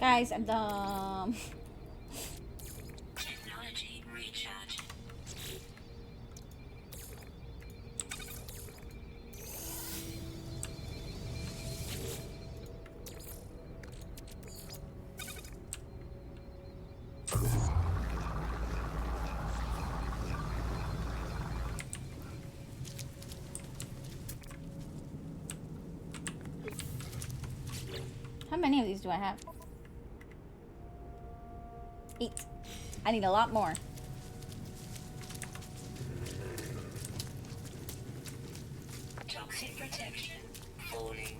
Guys, I'm dumb. Technology recharge. How many of these do I have? 8. I need a lot more. Toxic protection falling.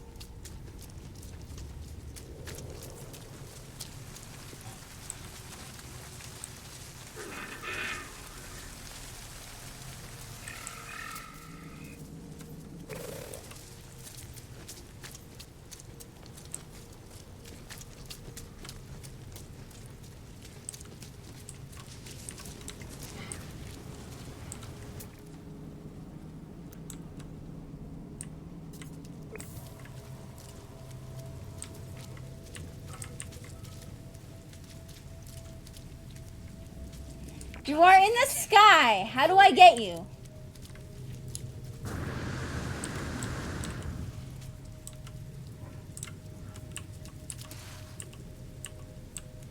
You are in the sky. How do I get you?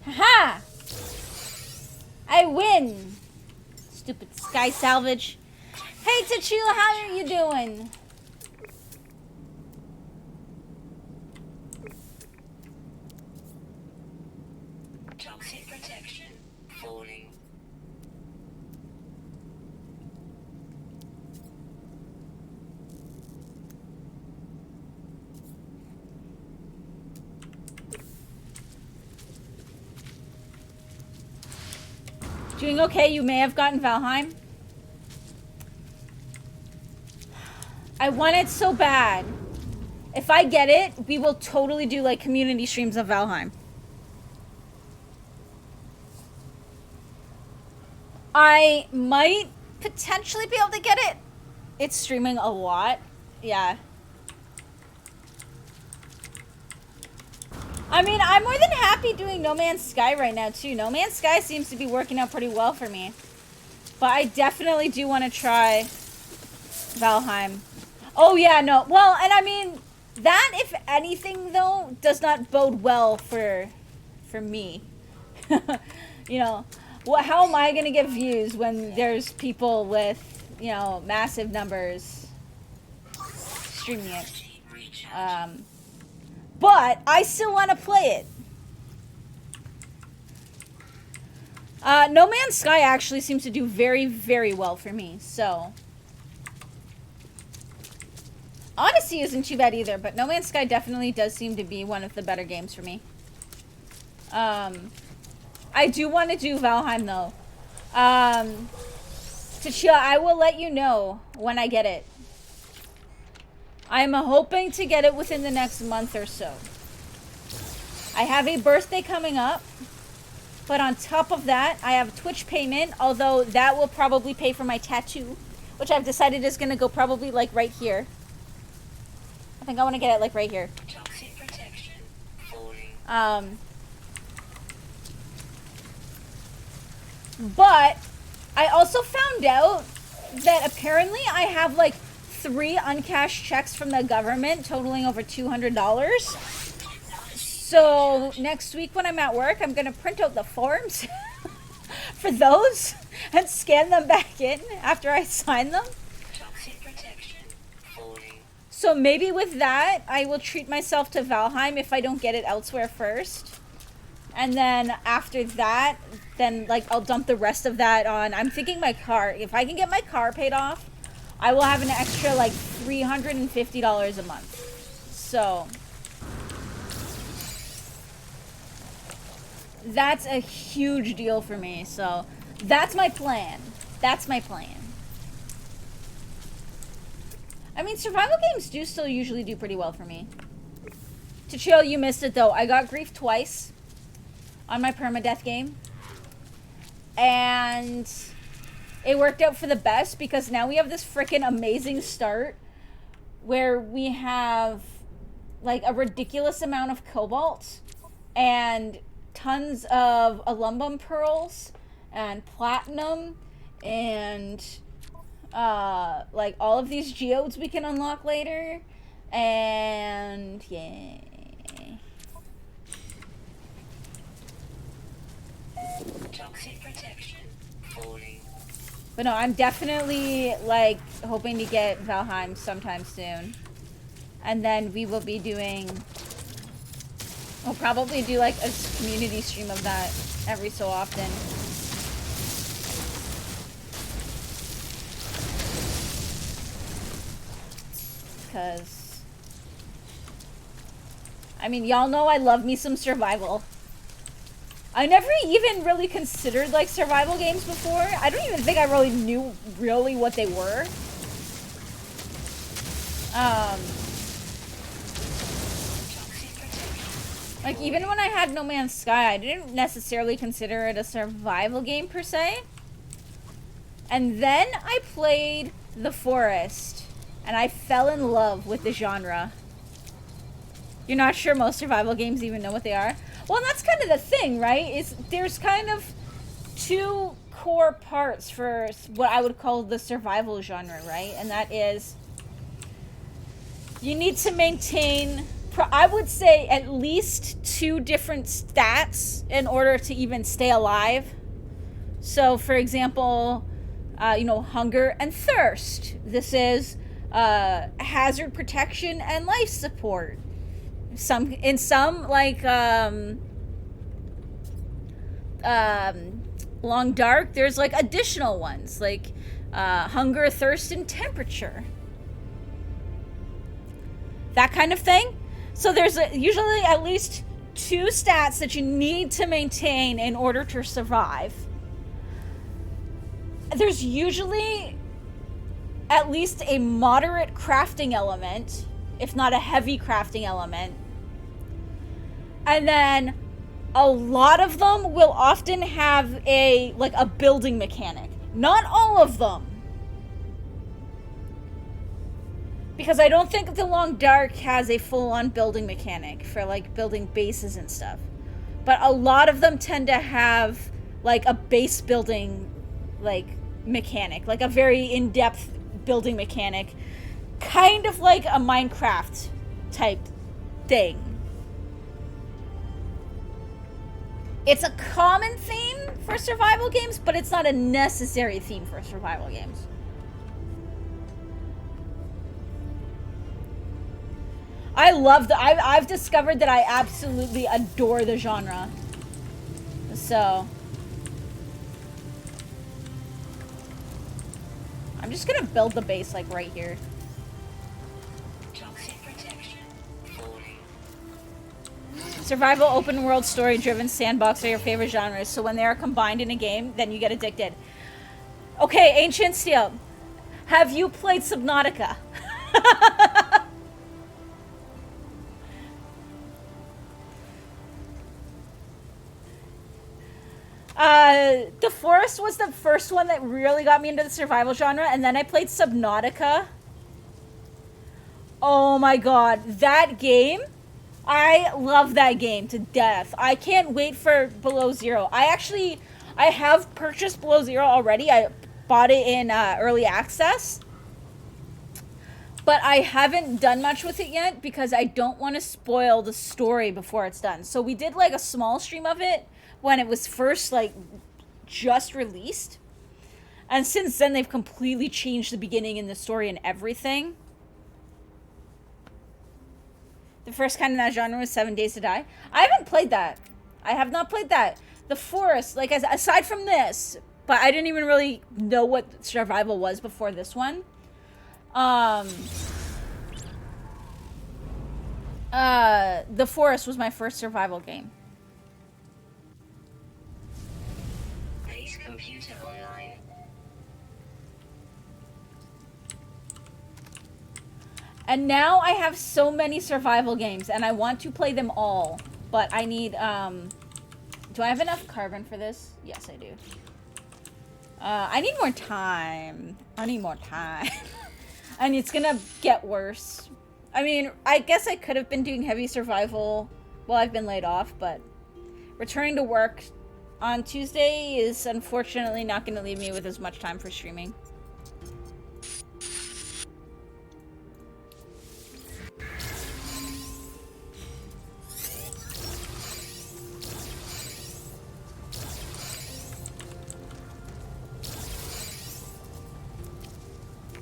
Haha! I win. Stupid sky salvage. Hey Tachila, how are you doing? Toxic protection falling. Doing okay? You may have gotten Valheim. I want it so bad. If I get it, we will totally do like community streams of Valheim. I might potentially be able to get it. It's streaming a lot. Yeah. I mean, I'm more than happy doing No Man's Sky right now, too. No Man's Sky seems to be working out pretty well for me. But I definitely do want to try Valheim. Oh, yeah, no. Well, and I mean, that, if anything, though, does not bode well for me. You know, how am I going to get views when there's people with, you know, massive numbers streaming it? But I still want to play it. No Man's Sky actually seems to do very, very well for me, so. Odyssey isn't too bad either, but No Man's Sky definitely does seem to be one of the better games for me. I do want to do Valheim, though. Tachia, I will let you know when I get it. I'm hoping to get it within the next month or so. I have a birthday coming up, but on top of that, I have Twitch payment, although that will probably pay for my tattoo, which I've decided is going to go probably like right here. I think I want to get it like right here. Toxic protection falling. But I also found out that apparently I have like 3 uncashed checks from the government totaling over $200. So next week when I'm at work, I'm going to print out the forms for those and scan them back in after I sign them. Toxic protection falling. So maybe with that, I will treat myself to Valheim if I don't get it elsewhere first. And then after that, then like I'll dump the rest of that on. I'm thinking my car. If I can get my car paid off, I will have an extra like $350 a month. So that's a huge deal for me. So that's my plan. That's my plan. I mean, survival games do still usually do pretty well for me. To chill, you missed it though. I got grief twice on my permadeath game. And it worked out for the best because now we have this freaking amazing start where we have like a ridiculous amount of cobalt and tons of aluminum pearls and platinum and like all of these geodes we can unlock later, and yeah. Toxic protection. Falling. But no, I'm definitely like hoping to get Valheim sometime soon, and then we will be doing. We'll probably do like a community stream of that every so often. Because, I mean, y'all know I love me some survival. I never even really considered like survival games before. I don't even think I really knew really what they were. Like even when I had No Man's Sky, I didn't necessarily consider it a survival game per se. And then I played The Forest, and I fell in love with the genre. You're not sure most survival games even know what they are? Well, and that's kind of the thing, right? There's kind of two core parts for what I would call the survival genre, right? And that is you need to maintain, I would say, at least 2 different stats in order to even stay alive. So, for example, you know, hunger and thirst. This is hazard protection and life support. In some like Long Dark, there's like additional ones like hunger, thirst, and temperature, that kind of thing. So there's usually at least 2 stats that you need to maintain in order to survive. There's usually at least a moderate crafting element, if not a heavy crafting element. And then a lot of them will often have a building mechanic. Not all of them. Because I don't think The Long Dark has a full-on building mechanic for like building bases and stuff. But a lot of them tend to have like a base building like mechanic, like a very in-depth building mechanic, kind of like a Minecraft type thing. It's a common theme for survival games, but it's not a necessary theme for survival games. I've discovered that I absolutely adore the genre. So I'm just gonna build the base like right here. Toxic protection. Falling. Survival, open world, story driven, sandbox are your favorite genres. So when they are combined in a game, then you get addicted. Okay, Ancient Steel. Have you played Subnautica? The Forest was the first one that really got me into the survival genre, and then I played Subnautica. Oh my god, that game, I love that game to death. I can't wait for Below Zero. I have purchased Below Zero already. I bought it in early access, but I haven't done much with it yet because I don't want to spoil the story before it's done. So we did like a small stream of it when it was first like just released, and since then they've completely changed the beginning and the story and everything. The first kind of that genre was 7 Days to Die. I haven't played that. I have not played that. The Forest, like aside from this, but I didn't even really know what survival was before this one. The Forest was my first survival game. Base computer online. And now I have so many survival games, and I want to play them all. But I need, do I have enough carbon for this? Yes, I do. I need more time. I need more time. And it's gonna get worse. I mean, I guess I could have been doing heavy survival Well, I've been laid off, but returning to work on Tuesday is unfortunately not going to leave me with as much time for streaming.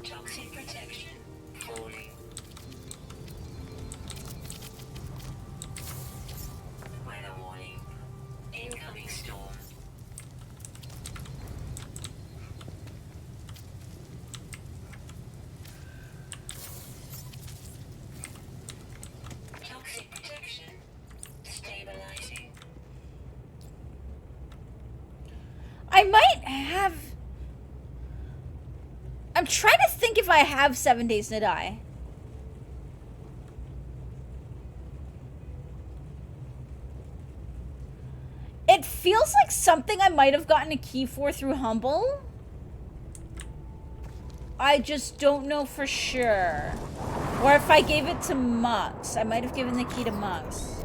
Toxic protection falling. Weather warning. Incoming storm. Toxic protection stabilizing. I might have... I'm trying to think if I have 7 Days to Die. It feels like something I might have gotten a key for through Humble. I just don't know for sure. Or if I gave it to Mux. I might have given the key to Mux.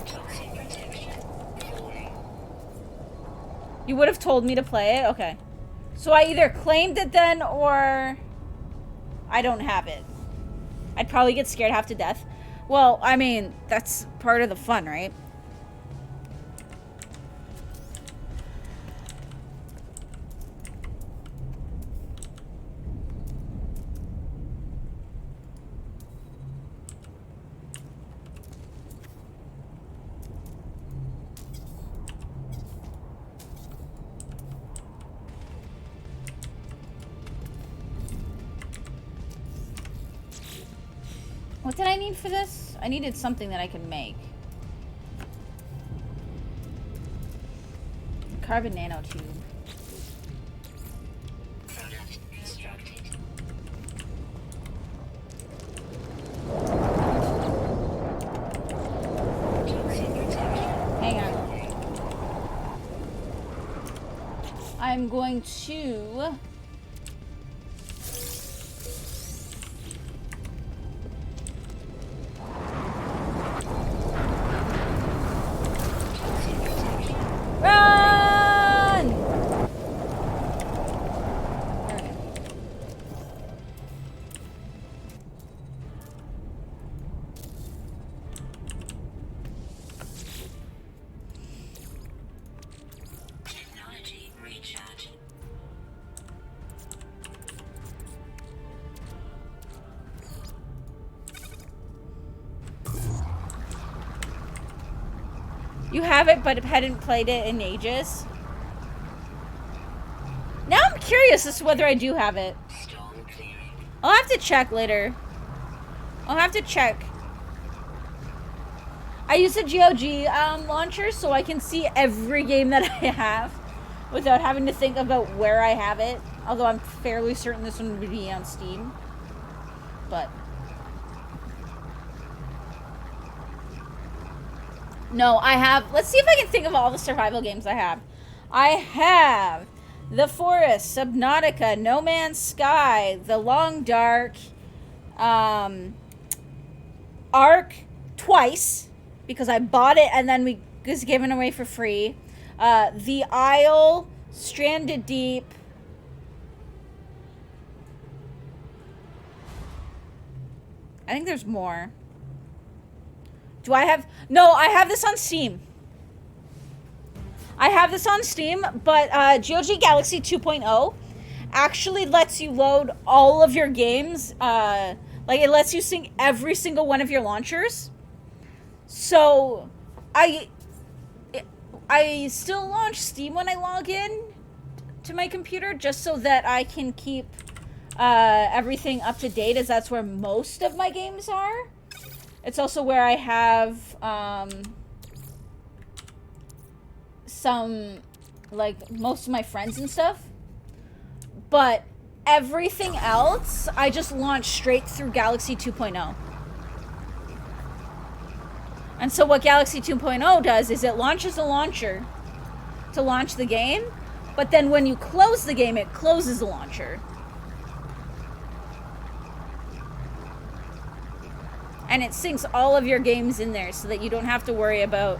Toxic protection falling. You would have told me to play it? Okay. So I either claimed it then or I don't have it. I'd probably get scared half to death. Well, I mean, that's part of the fun, right? What did I need for this? I needed something that I could make. Carbon nanotube. Product constructed. Toxic protection. Hang on. I'm going to... Toxic protection. Run! There we go. Technology recharge. You have it, but hadn't played it in ages. Now I'm curious as to whether I do have it. Storm clearing. I'll have to check later. I'll have to check. I use a GOG launcher so I can see every game that I have without having to think about where I have it. Although I'm fairly certain this one would be on Steam. But... no, I have... let's see if I can think of all the survival games I have. I have The Forest, Subnautica, No Man's Sky, The Long Dark, Ark twice, because I bought it and then we was given away for free. The Isle, Stranded Deep. I think there's more. Do I have... no, I have this on Steam. I have this on Steam, but GOG Galaxy 2.0 actually lets you load all of your games. Like, it lets you sync every single one of your launchers. So, I still launch Steam when I log in to my computer, just so that I can keep everything up to date, as that's where most of my games are. It's also where I have some, like, most of my friends and stuff. But everything else, I just launch straight through Galaxy 2.0. And so what Galaxy 2.0 does is it launches a launcher to launch the game, But then when you close the game, it closes the launcher. And it syncs all of your games in there so that you don't have to worry about...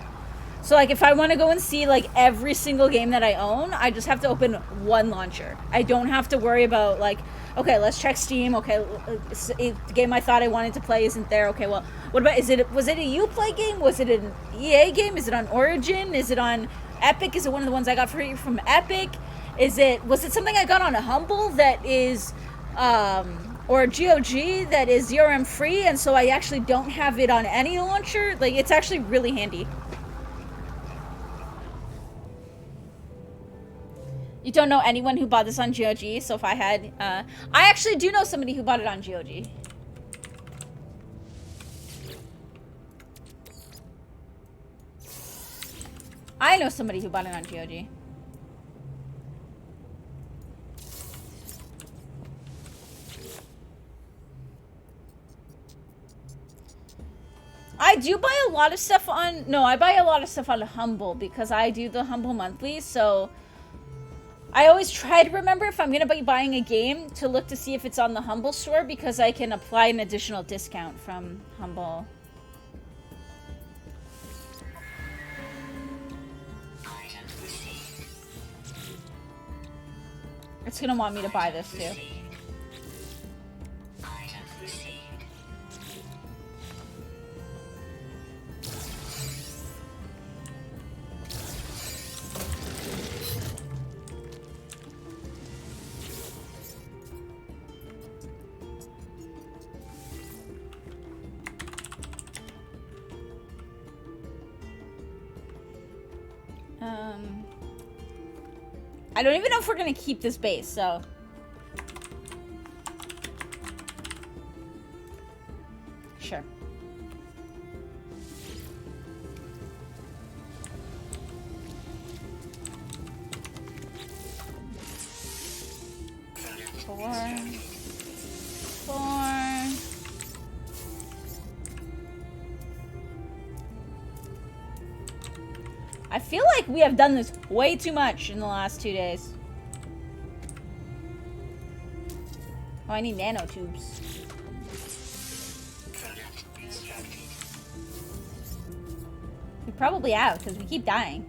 So, like, if I want to go and see, like, every single game that I own, I just have to open one launcher. I don't have to worry about, like, okay, let's check Steam. Okay, the game I thought I wanted to play isn't there. Okay, well, what about... Was it a Uplay game? Was it an EA game? Is it on Origin? Is it on Epic? Is it one of the ones I got free from Epic? Was it something I got on a Humble that is... or a GOG that is DRM free, and so I actually don't have it on any launcher? Like, it's actually really handy. You don't know anyone who bought this on GOG, so if I had... I actually do know somebody who bought it on GOG. I know somebody who bought it on GOG. I do buy a lot of stuff on... No, I buy a lot of stuff on Humble because I do the Humble Monthly, so... I always try to remember if I'm going to be buying a game to look to see if it's on the Humble store because I can apply an additional discount from Humble. It's going to want me to buy this too. I don't even know if we're gonna keep this base, so... Sure. Four. I feel like we have done this way too much in the last 2 days. Oh, I need nanotubes. We probably have, because we keep dying.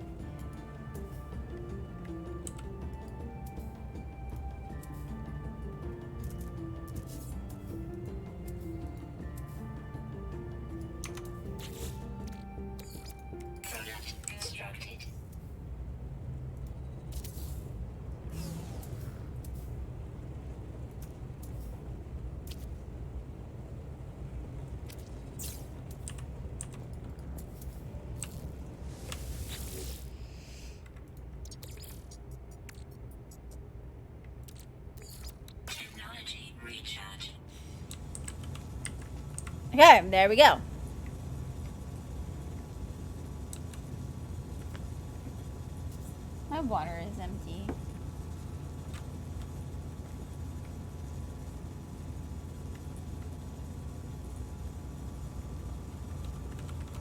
Okay, there we go. My water is empty.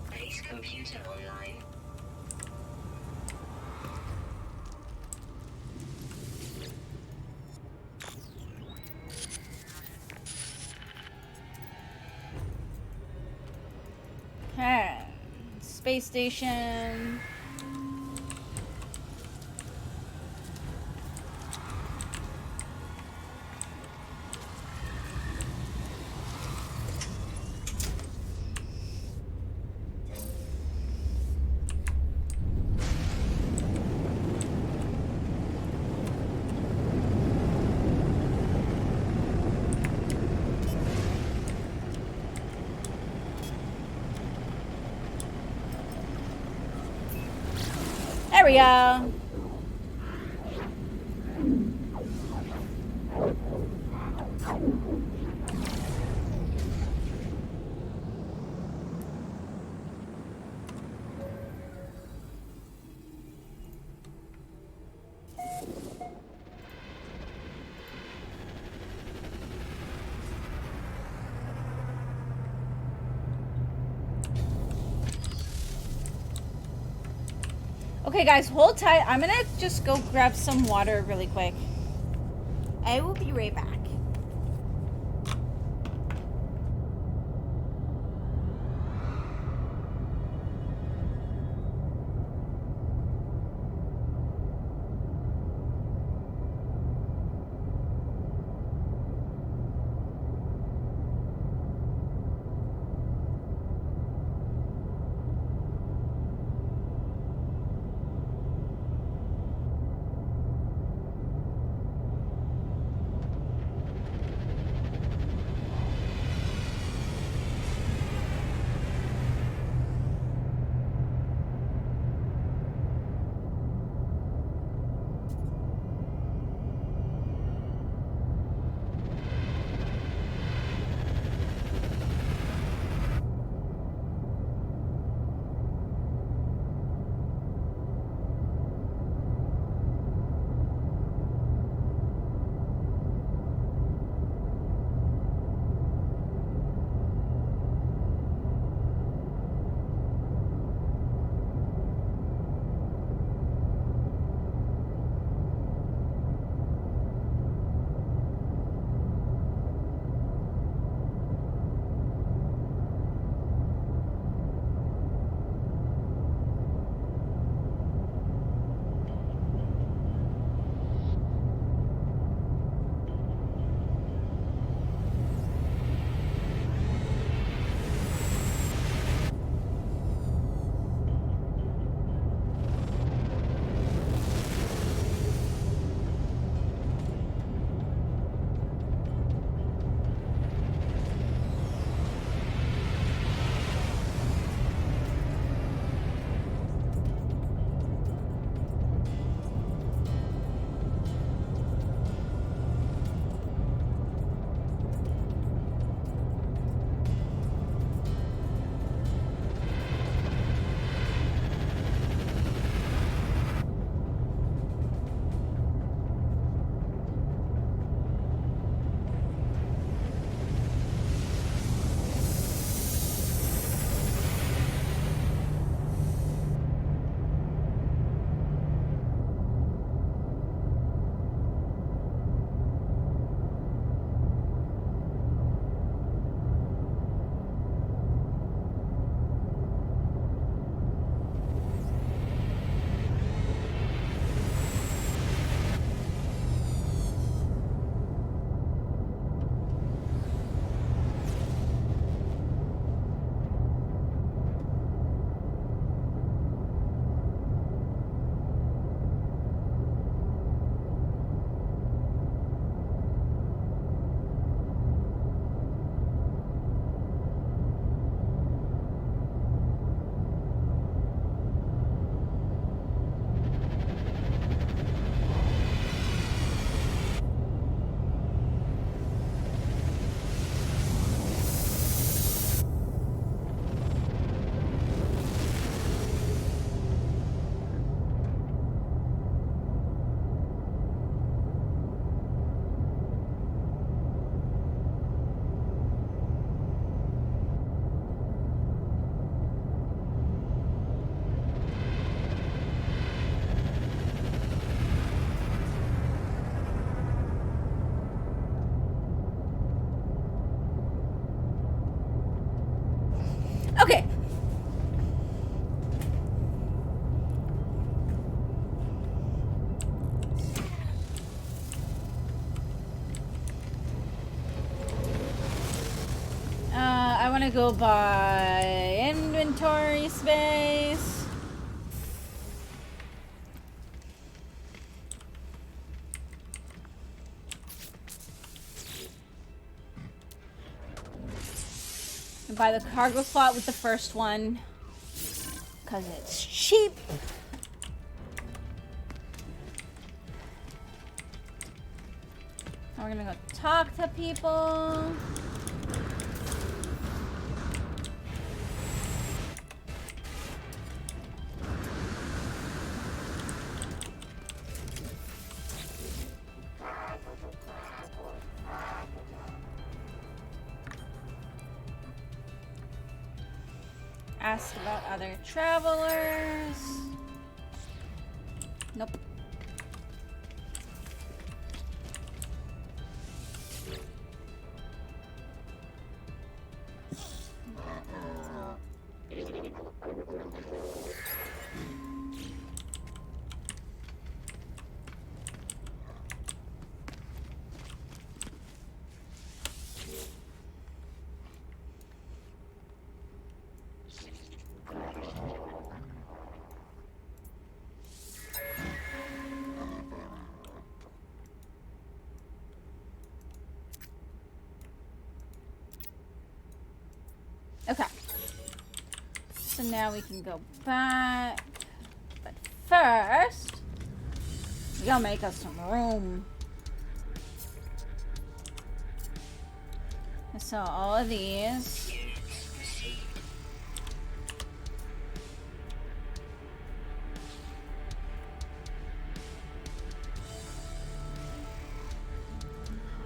Base computer online. Okay. Space station. There we go. Okay, guys, hold tight. I'm gonna just go grab some water really quick. I will be right back. Okay. I want to go by inventory space. And buy the cargo slot with the first one. Because it's cheap. Now we're going to go talk to people. Ask about other travelers. So now we can go back. But first, we gotta make us some room. So all of these.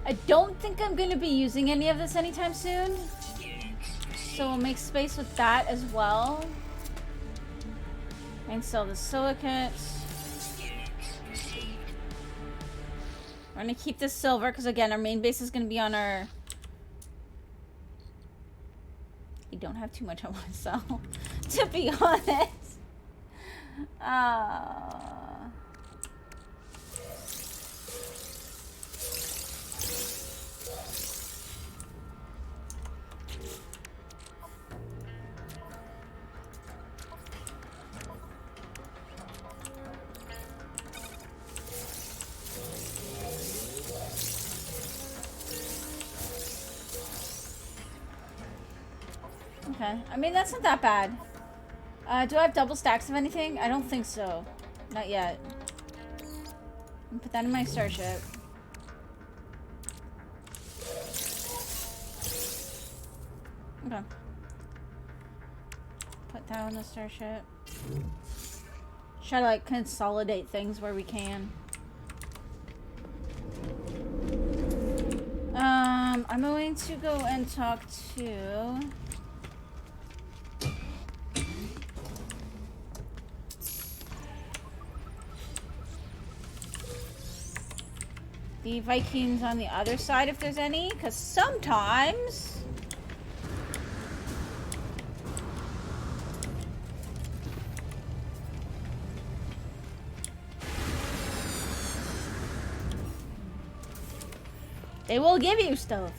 I don't think I'm going to be using any of this anytime soon. So we'll make space with that as well. And sell the silicates. We're going to keep this silver because, again, our main base is going to be on our... I don't have too much I want to sell, to be honest. Okay, I mean, that's not that bad. Do I have double stacks of anything? I don't think so. Not yet. I'll put that in my starship. Okay. Put that on the starship. Try to, like, consolidate things where we can. I'm going to go and talk to... the Vikings on the other side if there's any, because sometimes they will give you stuff.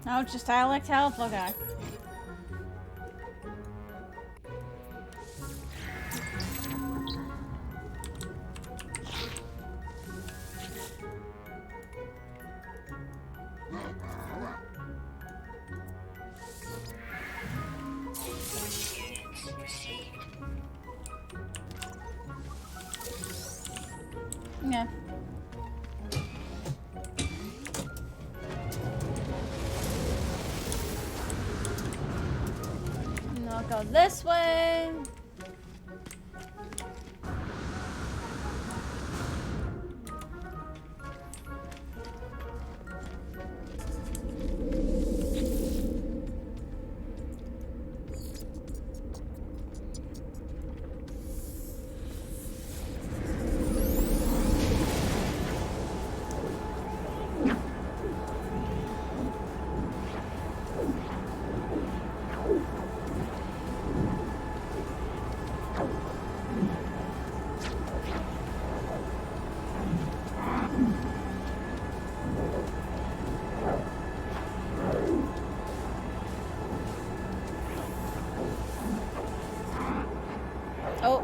No, just dialect help? Okay. Yeah. And I'll go this way. Oh.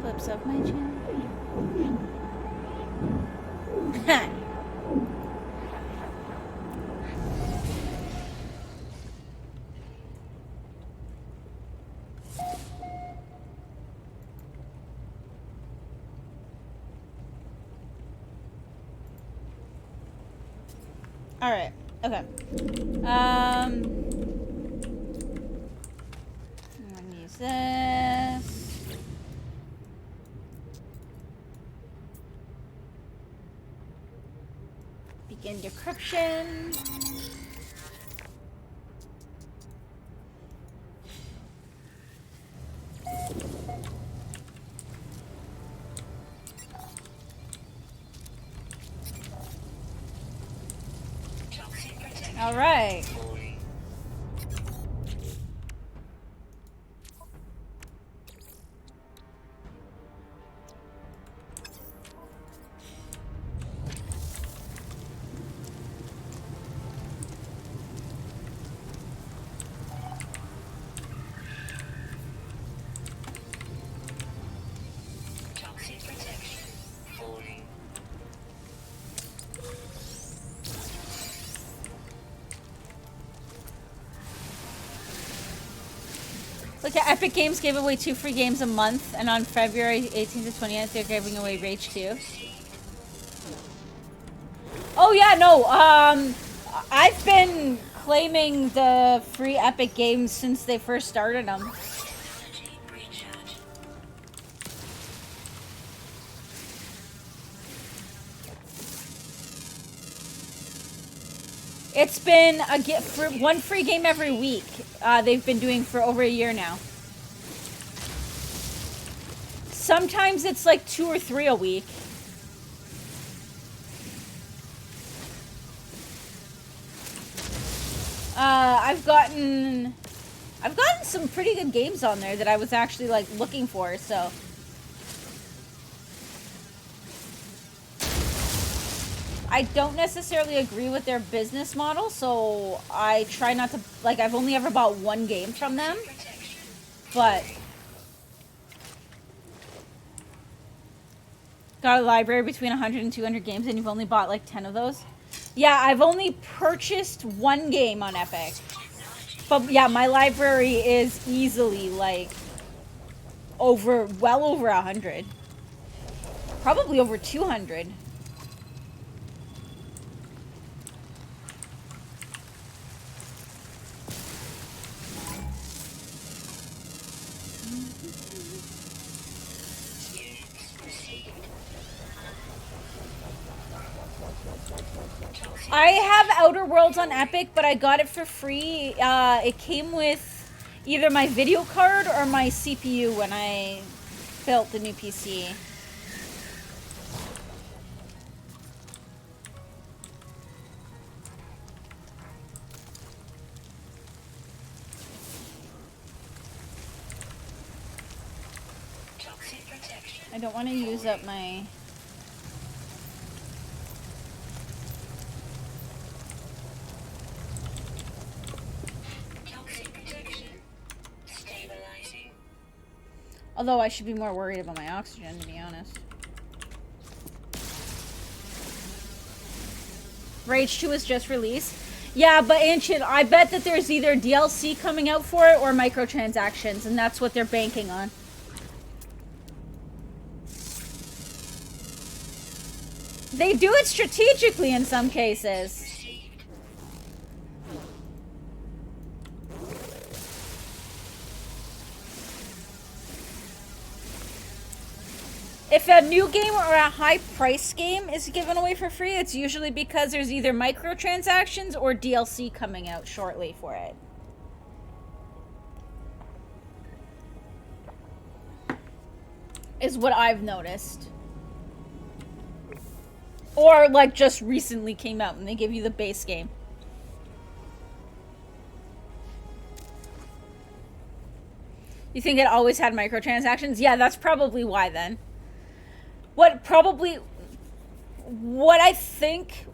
Flips up my chin. All right. Okay. Access. Begin decryption. All right. Look at Epic Games gave away 2 free games a month, and on February 18th to 20th, they're giving away Rage 2. Oh yeah, no, I've been claiming the free Epic Games since they first started them. It's been a one free game every week. They've been doing for over a year now. Sometimes it's like 2 or 3 a week. I've gotten some pretty good games on there that I was actually like looking for, so. I don't necessarily agree with their business model, so I try not to, like, I've only ever bought 1 game from them, but got a library between 100 and 200 games, and you've only bought like 10 of those? Yeah, I've only purchased 1 game on Epic, but yeah, my library is easily like well over 100, probably over 200. I have Outer Worlds on Epic, but I got it for free. It came with either my video card or my CPU when I built the new PC. I don't want to use up my... Although I should be more worried about my oxygen, to be honest. Rage 2 was just released. Yeah, but Ancient, I bet that there's either DLC coming out for it or microtransactions, and that's what they're banking on. They do it strategically in some cases. If a new game or a high price game is given away for free, it's usually because there's either microtransactions or DLC coming out shortly for it. Is what I've noticed. Or like just recently came out and they give you the base game. You think it always had microtransactions? Yeah, that's probably why then. What I think...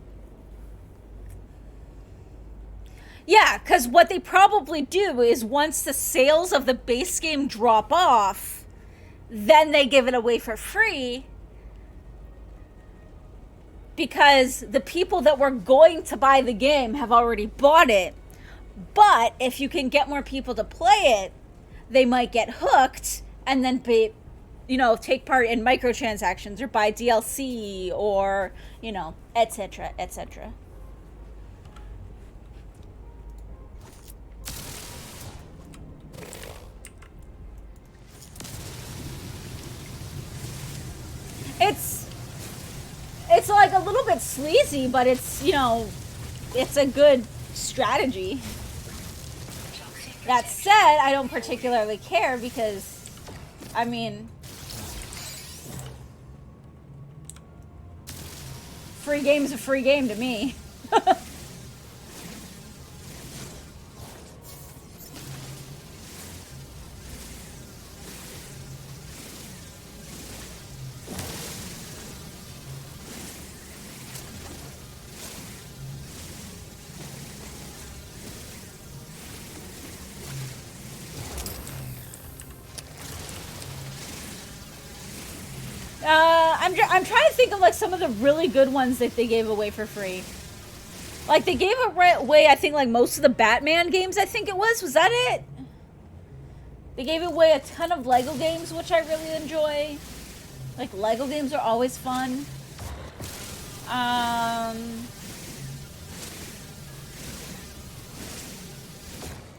Yeah, because what they probably do is once the sales of the base game drop off, then they give it away for free. Because the people that were going to buy the game have already bought it. But if you can get more people to play it, they might get hooked and then be... you know, take part in microtransactions or buy DLC or, you know, etc., etc. It's like a little bit sleazy, but it's, you know, it's a good strategy. That said, I don't particularly care because, I mean, free game's a free game to me. I'm trying to think of like some of the really good ones that they gave away for free. Like they gave away, I think, like most of the Batman games. I think it was that it? They gave away a ton of Lego games, which I really enjoy. Like Lego games are always fun.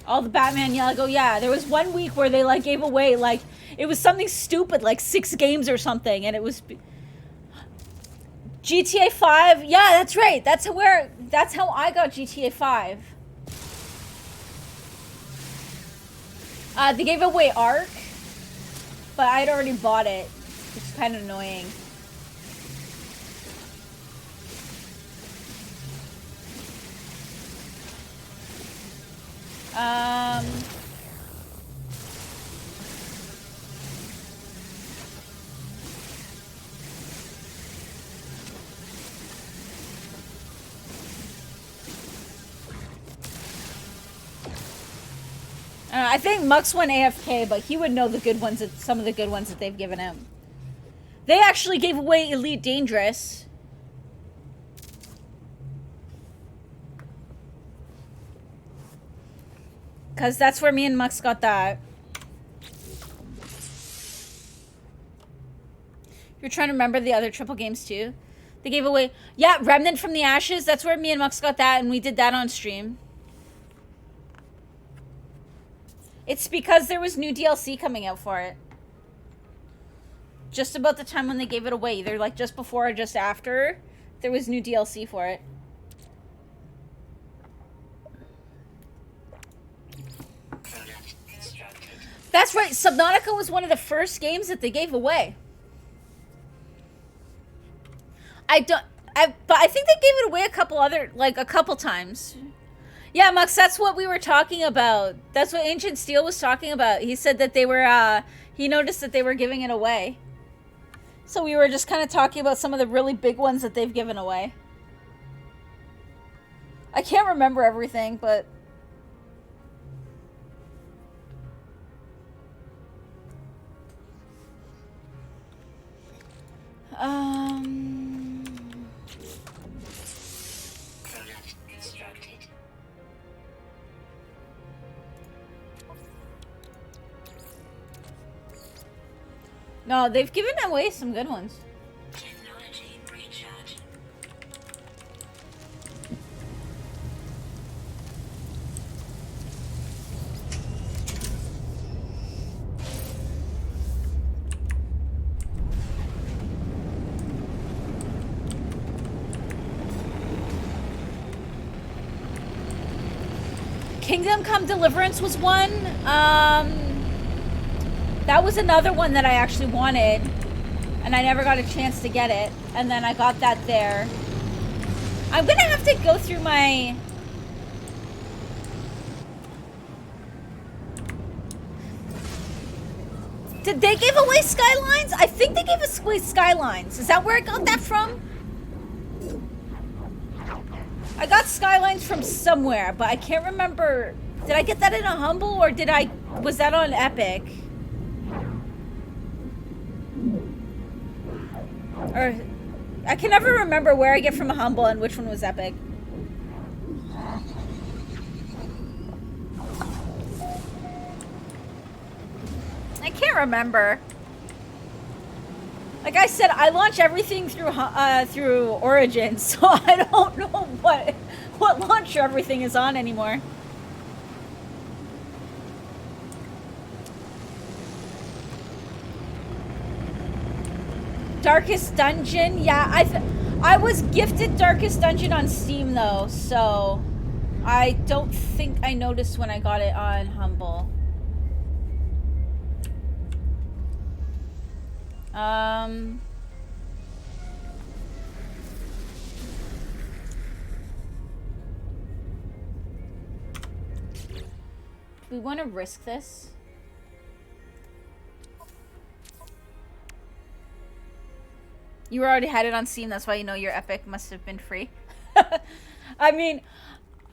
All the Batman Lego, yeah. There was one week where they like gave away like it was something stupid, like 6 games or something, and it was GTA 5. Yeah, that's right. That's how I got GTA 5. They gave away Ark, but I'd already bought it, which is kind of annoying. I think Mux went AFK, but he would know the good ones, some of the good ones that they've given him. They actually gave away Elite Dangerous. Because that's where me and Mux got that. You're trying to remember the other triple games too? They gave away... Yeah, Remnant from the Ashes. That's where me and Mux got that, and we did that on stream. It's because there was new DLC coming out for it. Just about the time when they gave it away. Either like just before or just after. There was new DLC for it. That's right. Subnautica was one of the first games that they gave away. But I think they gave it away a couple times. Yeah, Mux, that's what we were talking about. That's what Ancient Steel was talking about. He said that they were, he noticed that they were giving it away. So we were just kind of talking about some of the really big ones that they've given away. I can't remember everything, but... No, they've given away some good ones. Technology recharge. Kingdom Come Deliverance was one. That was another one that I actually wanted, and I never got a chance to get it, and then I got that there. I'm gonna have to go through my... Did they give away Skylines? I think they gave us away Skylines. Is that where I got that from? I got Skylines from somewhere, but I can't remember. Did I get that in a Humble, or was that on Epic? Or I can never remember where I get from a Humble and which one was Epic. I can't remember. Like I said, I launch everything through Origin, so I don't know what launcher everything is on anymore. Darkest Dungeon, yeah, I was gifted Darkest Dungeon on Steam though, so I don't think I noticed when I got it on Humble. Do we want to risk this? You already had it on Steam, that's why you know your Epic must have been free. I mean,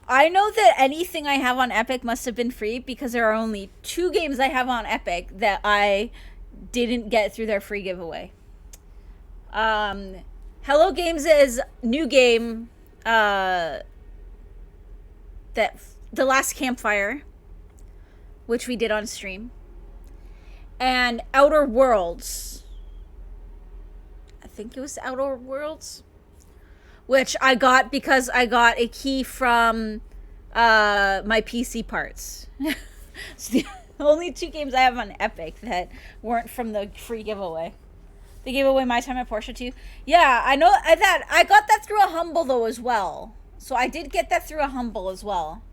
I know that anything I have on Epic must have been free because there are only 2 games I have on Epic that I didn't get through their free giveaway. Hello Games' new game, that The Last Campfire, which we did on stream, and Outer Worlds. I think it was Outer Worlds, which I got because I got a key from my PC parts. It's the only 2 games I have on Epic that weren't from the free giveaway. They gave away My Time at Porsche too. Yeah, I know that. I got that through a Humble though as well. So I did get that through a Humble as well.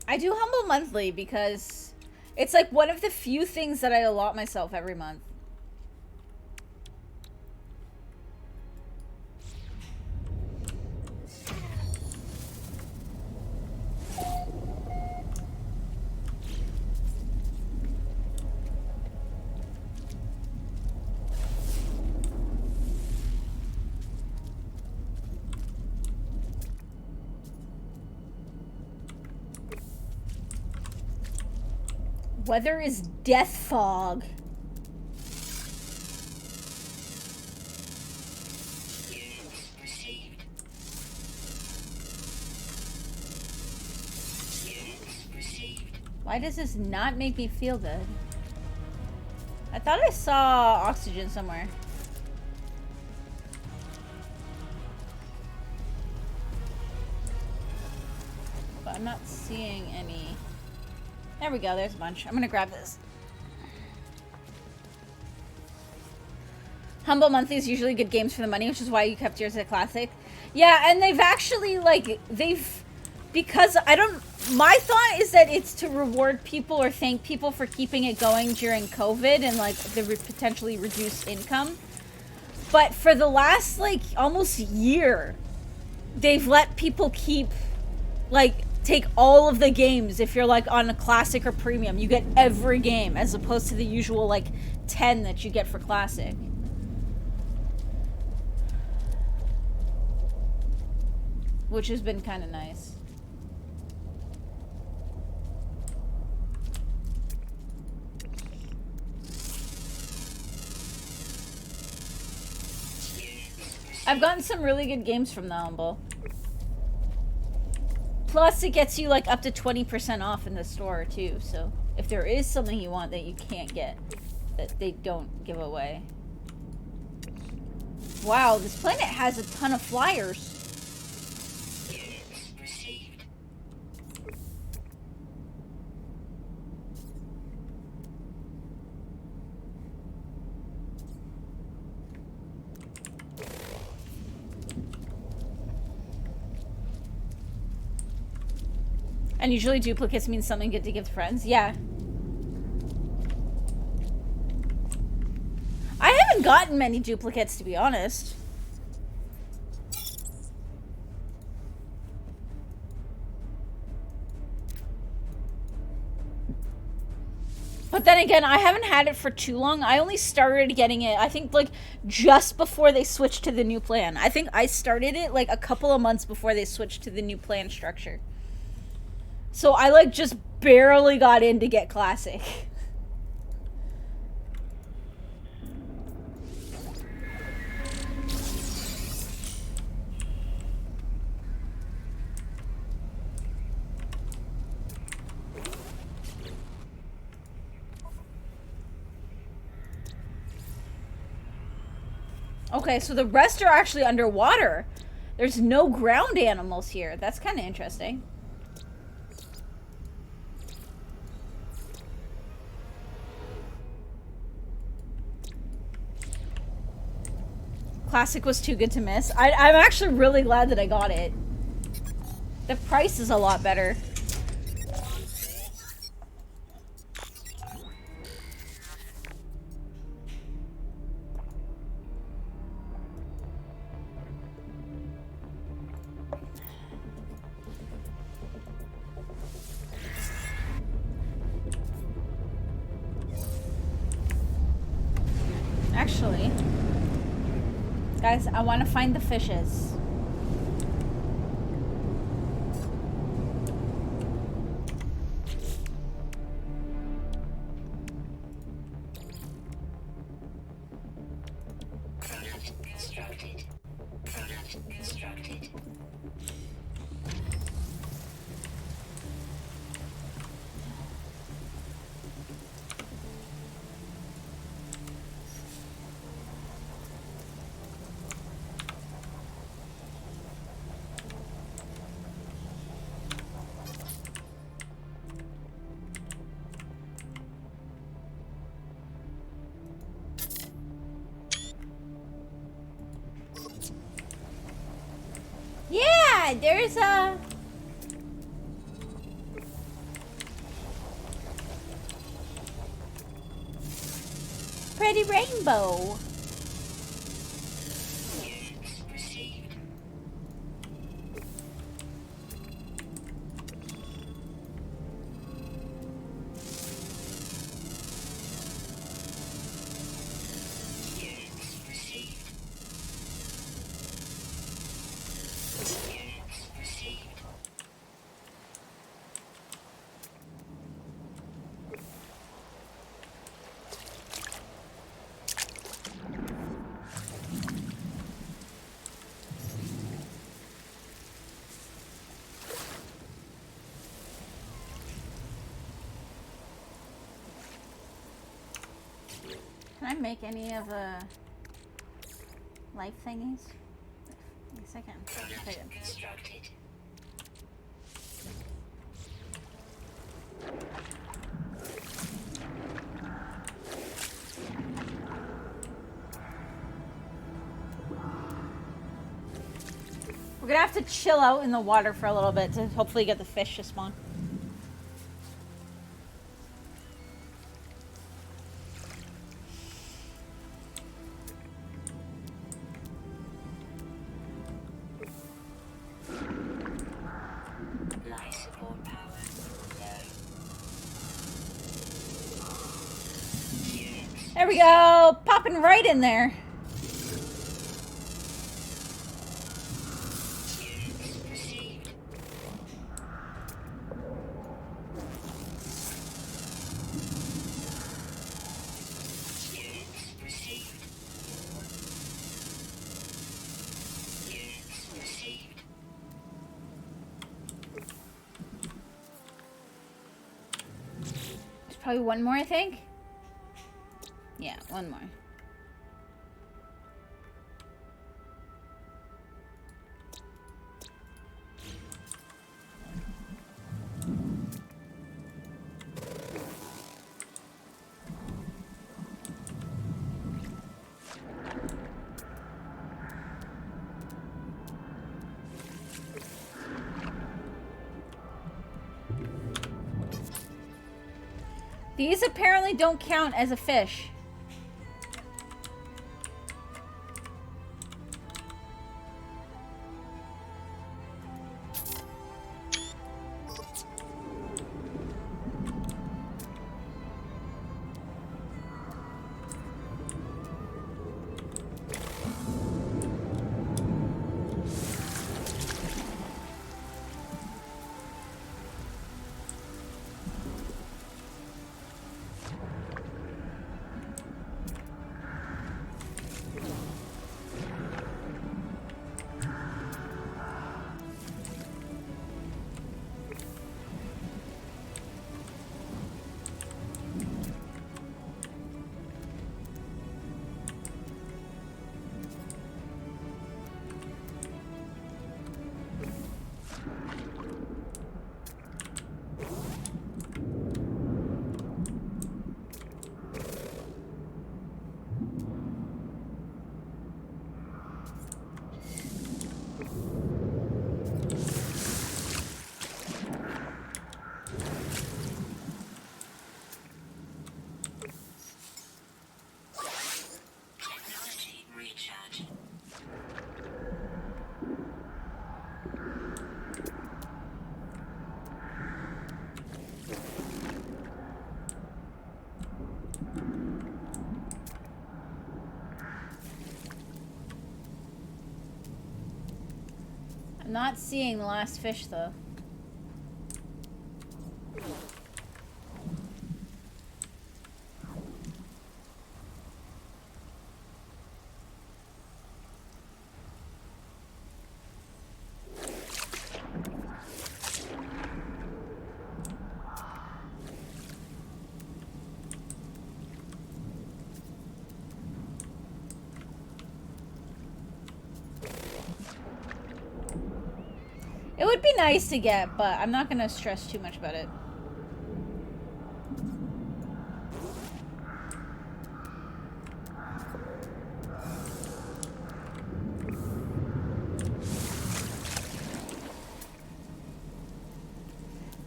I do Humble monthly because it's like one of the few things that I allot myself every month. Weather is death fog. Why does this not make me feel good? I thought I saw oxygen somewhere. But I'm not seeing any. There we go, there's a bunch. I'm gonna grab this. Humble Monthly is usually good games for the money, which is why you kept yours a classic. Yeah, and they've actually, like, because my thought is that it's to reward people or thank people for keeping it going during COVID and, like, the potentially reduced income. But for the last, like, almost year, they've let people keep, like, take all of the games. If you're like on a classic or premium, you get every game as opposed to the usual like 10 that you get for classic. Which has been kind of nice. I've gotten some really good games from the Humble. Plus, it gets you, like, up to 20% off in the store, too. So, if there is something you want that you can't get, that they don't give away. Wow, this planet has a ton of flyers. And usually duplicates means something good to give to friends. Yeah. I haven't gotten many duplicates, to be honest. But then again, I haven't had it for too long. I only started getting it, I think, like, just before they switched to the new plan. I think I started it, like, a couple of months before they switched to the new plan structure. So I, like, just barely got in to get classic. Okay, so the rest are actually underwater. There's no ground animals here. That's kind of interesting. Classic was too good to miss. I'm actually really glad that I got it. The price is a lot better. Actually, guys, I want to find the fishes. Product constructed. Product constructed. Yeah, there's a... pretty rainbow. Units received. Units received. Units received. Can I make any of the life thingies? Yes, I can. Okay, Product good. constructed. We're gonna have to chill out in the water for a little bit to hopefully get the fish to spawn. Life support power low. Units There we go! Popping right in there. Units received. Units received. Units received. There's probably one more, I think. Yeah, one more. These apparently don't count as a fish. I'm not seeing the last fish, though. It would be nice to get, but I'm not gonna stress too much about it.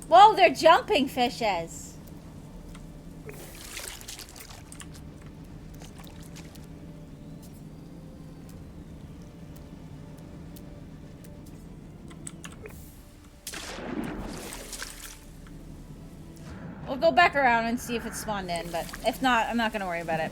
Whoa, they're jumping fishes. We'll go back around and see if it's spawned in, but if not, I'm not going to worry about it.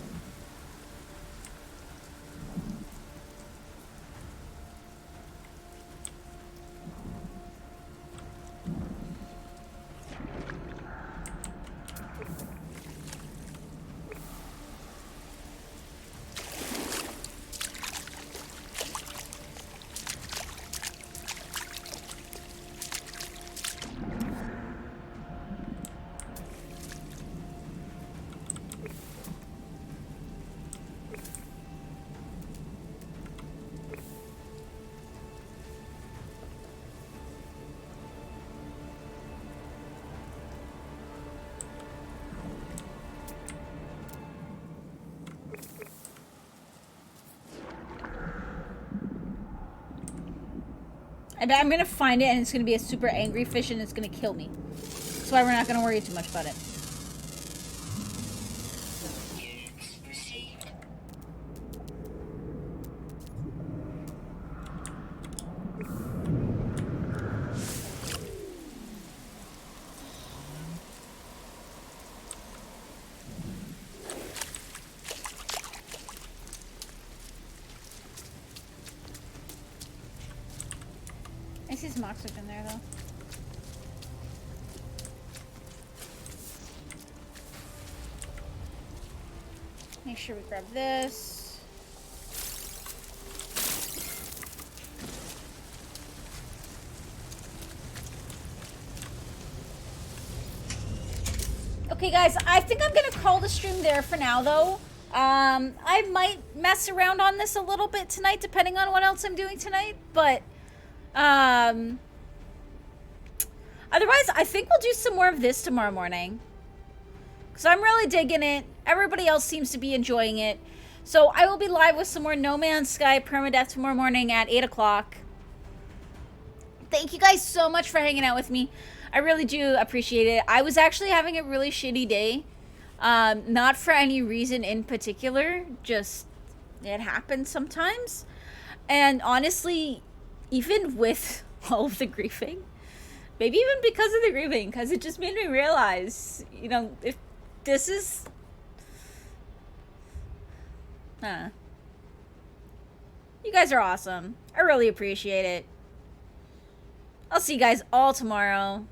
I bet I'm gonna find it and it's gonna be a super angry fish and it's gonna kill me. That's why we're not gonna worry too much about it. Units received. I see some oxygen there, though. Make sure we grab this. Okay, guys, I think I'm gonna call the stream there for now, though. I might mess around on this a little bit tonight, depending on what else I'm doing tonight, but otherwise, I think we'll do some more of this tomorrow morning. Because I'm really digging it. Everybody else seems to be enjoying it. So I will be live with some more No Man's Sky Permadeath tomorrow morning at 8 o'clock. Thank you guys so much for hanging out with me. I really do appreciate it. I was actually having a really shitty day. Not for any reason in particular. Just, it happens sometimes. And honestly, even with all of the griefing, maybe even because of the grieving, because it just made me realize, you know, if this is... You guys are awesome. I really appreciate it. I'll see you guys all tomorrow.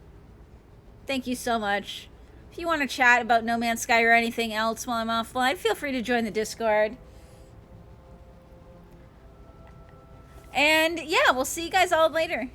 Thank you so much. If you want to chat about No Man's Sky or anything else while I'm offline, feel free to join the Discord. And yeah, we'll see you guys all later.